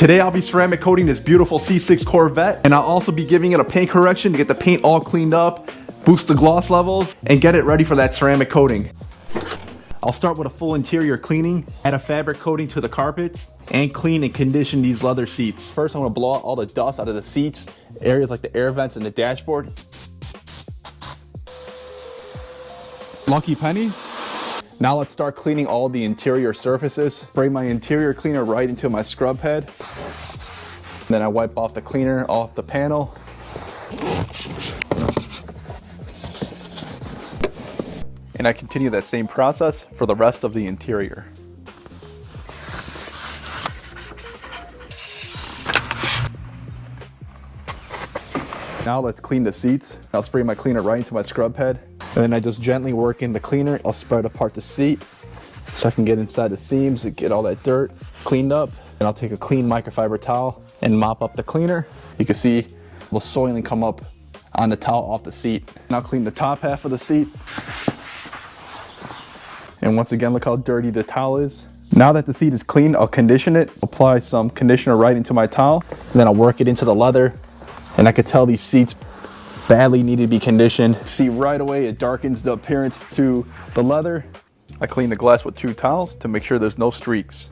Today I'll be ceramic coating this beautiful C6 Corvette, and I'll also be giving it a paint correction to get the paint all cleaned up, boost the gloss levels, and get it ready for that ceramic coating. I'll start with a full interior cleaning, add a fabric coating to the carpets, and clean and condition these leather seats. First I'm going to blow out all the dust out of the seats, areas like the air vents and the dashboard. Lucky penny. Now let's start cleaning all the interior surfaces. Spray my interior cleaner right into my scrub head. Then I wipe off the cleaner off the panel. And I continue that same process for the rest of the interior. Now let's clean the seats. I'll spray my cleaner right into my scrub head. And then I just gently work in the cleaner. I'll spread apart the seat so I can get inside the seams and get all that dirt cleaned up. And I'll take a clean microfiber towel and mop up the cleaner. You can see the soiling come up on the towel off the seat. And I'll clean the top half of the seat. And once again, look how dirty the towel is. Now that the seat is clean, I'll condition it. Apply some conditioner right into my towel. And then I'll work it into the leather. And I could tell these seats badly need to be conditioned. See right away it darkens the appearance to the leather. I clean the glass with 2 towels to make sure there's no streaks.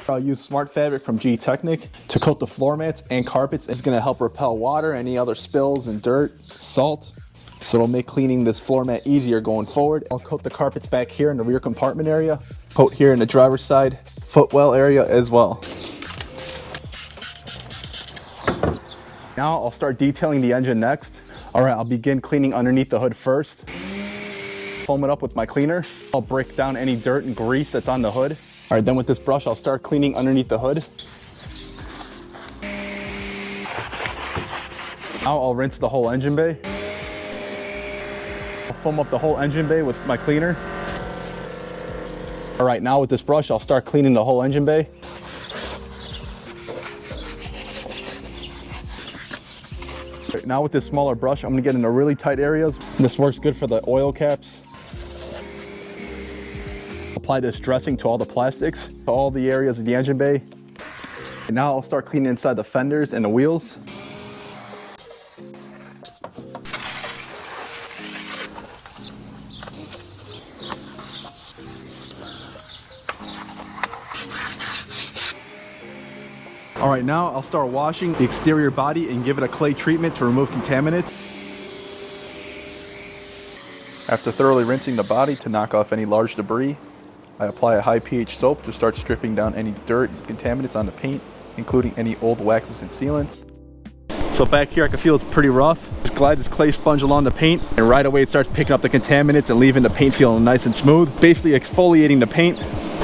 I'll use smart fabric from Gtechniq to coat the floor mats and carpets. It's going to help repel water, any other spills and dirt, salt. So it'll make cleaning this floor mat easier going forward. I'll coat the carpets back here in the rear compartment area. Coat here in the driver's side footwell area as well. Now I'll start detailing the engine next. All right, I'll begin cleaning underneath the hood first. Foam it up with my cleaner. I'll break down any dirt and grease that's on the hood. All right, then with this brush, I'll start cleaning underneath the hood. Now I'll rinse the whole engine bay. I'll foam up the whole engine bay with my cleaner. All right, now with this brush, I'll start cleaning the whole engine bay. Now with this smaller brush, I'm going to get into really tight areas. This works good for the oil caps. Apply this dressing to all the plastics, to all the areas of the engine bay. And now I'll start cleaning inside the fenders and the wheels. All right, now I'll start washing the exterior body and give it a clay treatment to remove contaminants. After thoroughly rinsing the body to knock off any large debris, I apply a high pH soap to start stripping down any dirt and contaminants on the paint, including any old waxes and sealants. So back here I can feel it's pretty rough. Just glide this clay sponge along the paint, and right away it starts picking up the contaminants and leaving the paint feeling nice and smooth, basically exfoliating the paint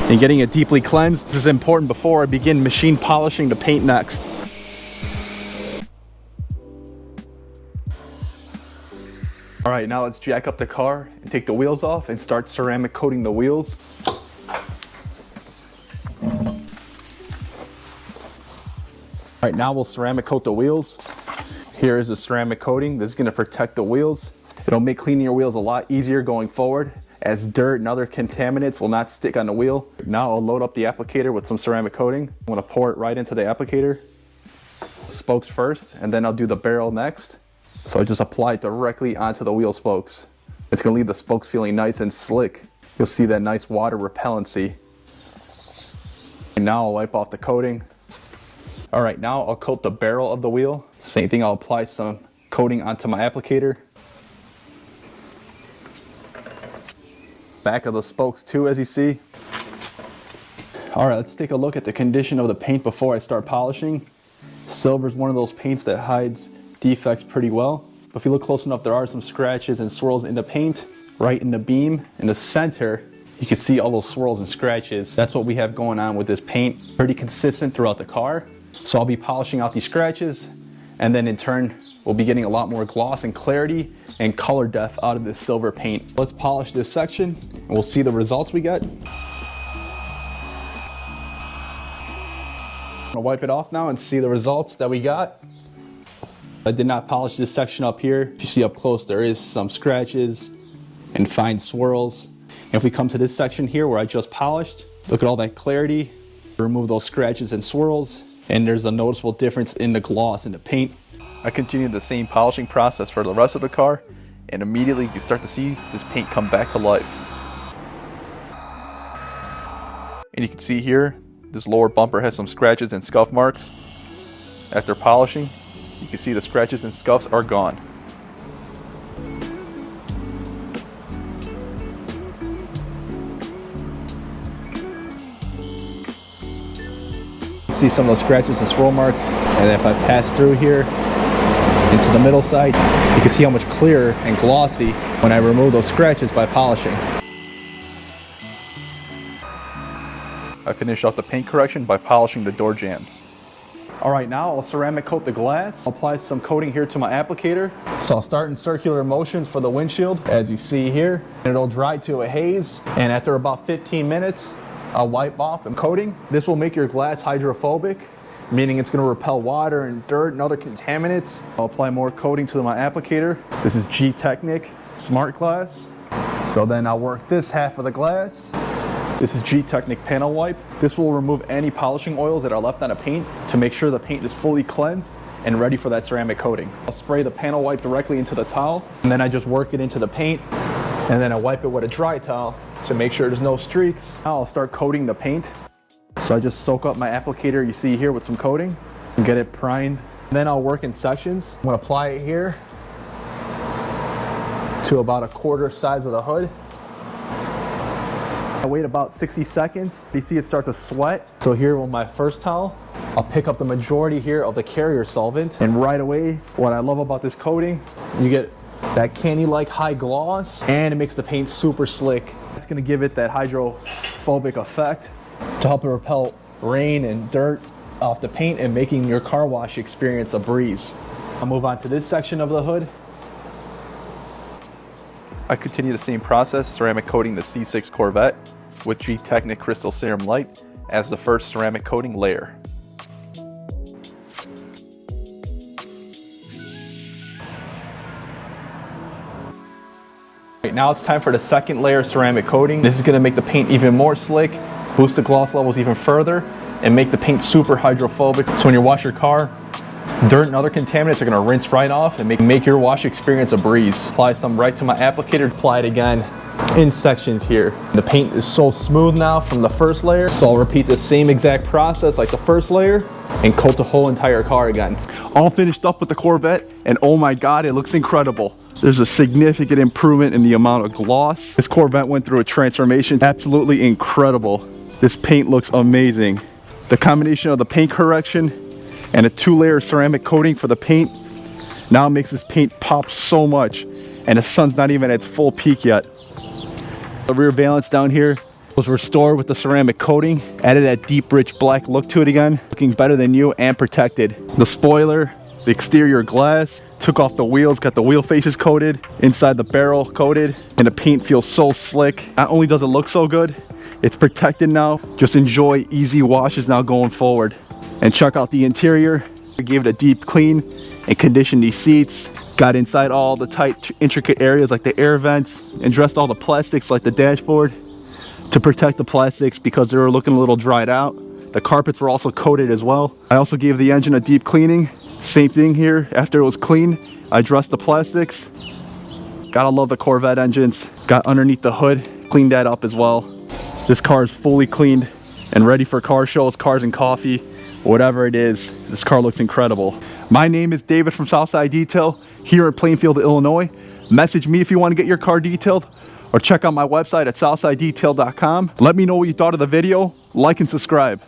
and getting it deeply cleansed. This is important before I begin machine polishing the paint next. All right, now let's jack up the car and take the wheels off and start ceramic coating the wheels. All right, now we'll ceramic coat the wheels. Here is the ceramic coating. This is going to protect the wheels. It'll make cleaning your wheels a lot easier going forward, as dirt and other contaminants will not stick on the wheel. Now I'll load up the applicator with some ceramic coating. I'm going to pour it right into the applicator. Spokes first, and then I'll do the barrel next. So I just apply it directly onto the wheel spokes. It's going to leave the spokes feeling nice and slick. You'll see that nice water repellency. And now I'll wipe off the coating. All right, now I'll coat the barrel of the wheel. Same thing, I'll apply some coating onto my applicator. Back of the spokes too, as you see. All right, let's take a look at the condition of the paint before I start polishing. Silver is one of those paints that hides defects pretty well. But if you look close enough, there are some scratches and swirls in the paint. Right in the beam, in the center, you can see all those swirls and scratches. That's what we have going on with this paint. Pretty consistent throughout the car. So I'll be polishing out these scratches, and then in turn, we'll be getting a lot more gloss and clarity and color depth out of this silver paint. Let's polish this section and we'll see the results we get. I'm gonna wipe it off now and see the results that we got. I did not polish this section up here. If you see up close, there is some scratches and fine swirls. And if we come to this section here where I just polished, look at all that clarity Remove those scratches and swirls, and there's a noticeable difference in the gloss in the paint. I continue the same polishing process for the rest of the car, and immediately you start to see this paint come back to life. And you can see here, this lower bumper has some scratches and scuff marks. After polishing, you can see the scratches and scuffs are gone. See some of those scratches and swirl marks, and if I pass through here into the middle side, you can see how much clearer and glossy when I remove those scratches by polishing. I finish off the paint correction by polishing the door jambs. Alright, now I'll ceramic coat the glass. I'll apply some coating here to my applicator. So I'll start in circular motions for the windshield, as you see here. It'll dry to a haze, and after about 15 minutes, I'll wipe off and coating. This will make your glass hydrophobic, meaning it's going to repel water and dirt and other contaminants. I'll apply more coating to my applicator. This is Gtechniq Smart Glass. So then I'll work this half of the glass. This is Gtechniq Panel Wipe. This will remove any polishing oils that are left on a paint to make sure the paint is fully cleansed and ready for that ceramic coating. I'll spray the panel wipe directly into the towel, and then I just work it into the paint, and then I wipe it with a dry towel to make sure there's no streaks. Now I'll start coating the paint. So I just soak up my applicator, you see here, with some coating and get it primed. And then I'll work in sections. I'm gonna apply it here to about a quarter size of the hood. I wait about 60 seconds. You see it start to sweat. So here with my first towel, I'll pick up the majority here of the carrier solvent. And right away, what I love about this coating, you get that candy-like high gloss, and it makes the paint super slick. It's gonna give it that hydrophobic effect to help it repel rain and dirt off the paint and making your car wash experience a breeze. I'll move on to this section of the hood. I continue the same process, ceramic coating the C6 Corvette with Gtechniq Crystal Serum Light as the first ceramic coating layer. Right, now it's time for the second layer ceramic coating. This is going to make the paint even more slick, boost the gloss levels even further, and make the paint super hydrophobic. So when you wash your car, dirt and other contaminants are going to rinse right off and make your wash experience a breeze. Apply some right to my applicator, apply it again in sections here. The paint is so smooth now from the first layer, so I'll repeat the same exact process like the first layer and coat the whole entire car again. All finished up with the Corvette, and oh my god, it looks incredible. There's a significant improvement in the amount of gloss. This Corvette went through a transformation, absolutely incredible. This paint looks amazing. The combination of the paint correction and a 2-layer ceramic coating for the paint now makes this paint pop so much, and the sun's not even at its full peak yet. The rear valance down here was restored with the ceramic coating, added that deep rich black look to it again, looking better than new and protected. The spoiler, the exterior glass, took off the wheels, got the wheel faces coated, inside the barrel coated, and the paint feels so slick. Not only does it look so good, it's protected now. Just enjoy easy washes now going forward. And check out the interior. We gave it a deep clean and conditioned these seats. Got inside all the tight, intricate areas like the air vents, and dressed all the plastics like the dashboard to protect the plastics because they were looking a little dried out. The carpets were also coated as well. I also gave the engine a deep cleaning. Same thing here. After it was clean, I dressed the plastics. Gotta love the Corvette engines. Got underneath the hood, cleaned that up as well. This car is fully cleaned and ready for car shows, cars and coffee, whatever it is. This car looks incredible. My name is David from Southside Detail here in Plainfield, Illinois. Message me if you want to get your car detailed, or check out my website at southsidedetail.com. Let me know what you thought of the video, like and subscribe.